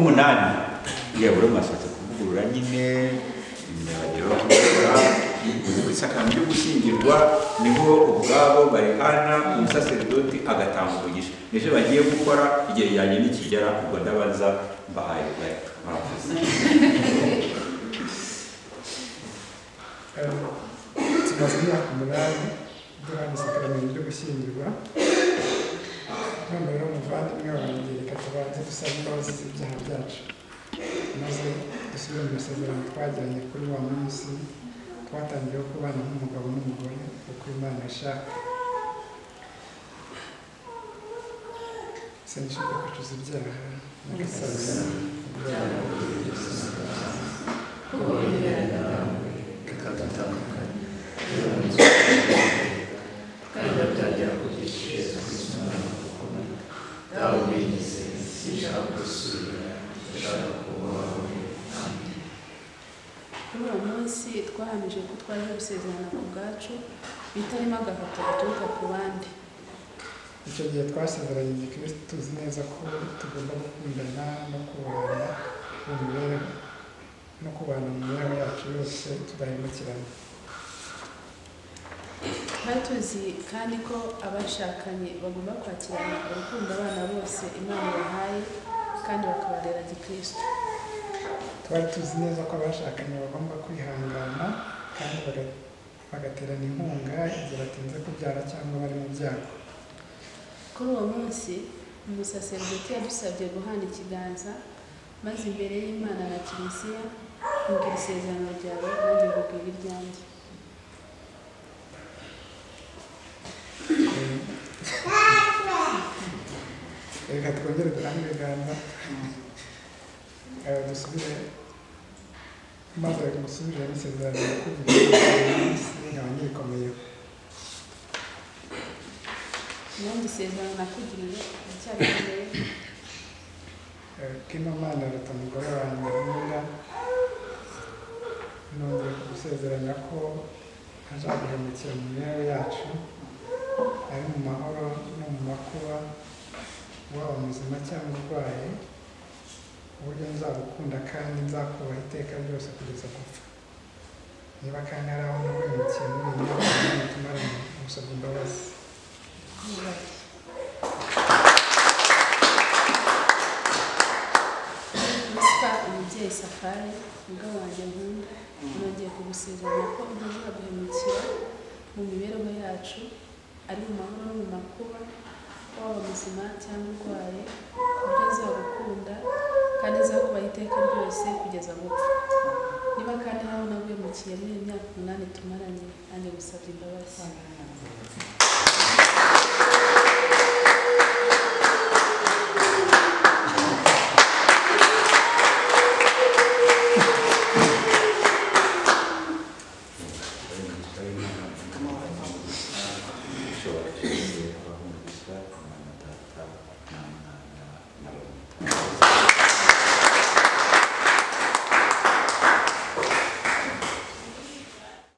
n'umunani yabura mashatse kuvugurura nyine imyabagiro uzi ko isakaro ryo gushyingirwa niho ubwabo barihana umusaserdoti agatanga umugisha n'icyo bagiye gukora igihe yanjye nikigera ubwo ndabaza mbahaye ubwahita murakoze. tumaze imyaka 8 duhana isakaramentu ryo gushyingirwa. none rero muvandimwe wanjye reka tubanze dusaba imbabazi z'ibyaha byacu maze dusubire mu masezerano twagiranye kuri wa munsi twatangiyeho kubana nk'umugabo n'umugore uko Imana ishaka. sengesho ryo kwicuza ibyaha nyagasani kuri uwo munsi twahamije ko twaje gusezerana ku bwacu bitarimo agahato gaturuka ku bandi. icyo gihe twasezeranye Gikristo tuzi neza ko tugomba gukundana no kubana mu mibereho no kubana mu mibereho yacu yose tudahemukirana. twari tuzi kandi ko abashakanye bagomba kwakirana urukundo abana bose Imana bahaye kandi bakabarera Gikristo. twari tuzi neza ko abashakanye bagomba kwihangana kandi bagaterana inkunga igihe batinze kubyara cyangwa bari mu byago. kuri uwo munsi umusaserdoti yadusabye guhana ikiganza maze imbere y'Imana na Kiliziya mbwira isezerano ryawe nanjye mbwira iryanjye. reka twongere duhane ibiganza dusubire maze musubire n'isezerano nkaba nyikomeyeho. nanjye isezerano nakugiriye iracyarikomeye. kino Mana aruta umugore wanjye nkunda nongeye kugusezeranya ko ntazaguhemukira mu mibereho yacu ari mu mahoro no mu makuba waba muzima cyangwa urwaye uburyo nzagukunda kandi nzakubaha iteka ryose kugeza gupfa. niba kandi hari aho naguhemukiye muri iyi myaka tumaranye ngusabye imbabazi. Musika umubyeyi Safari umugabo wanjye nkunda nongeye kugusezeranya ko ntazaguhemukira mu mibereho yacu ari mu mahoro no mu makuba waba muzima cyangwa urwaye uburyo nzagukunda kandi nzakubaha iteka ryose kugeza gupfa. niba kandi hari aho naguhemukiye muri iyi myaka 8 tumaranye nanjye ngusabye imbabazi.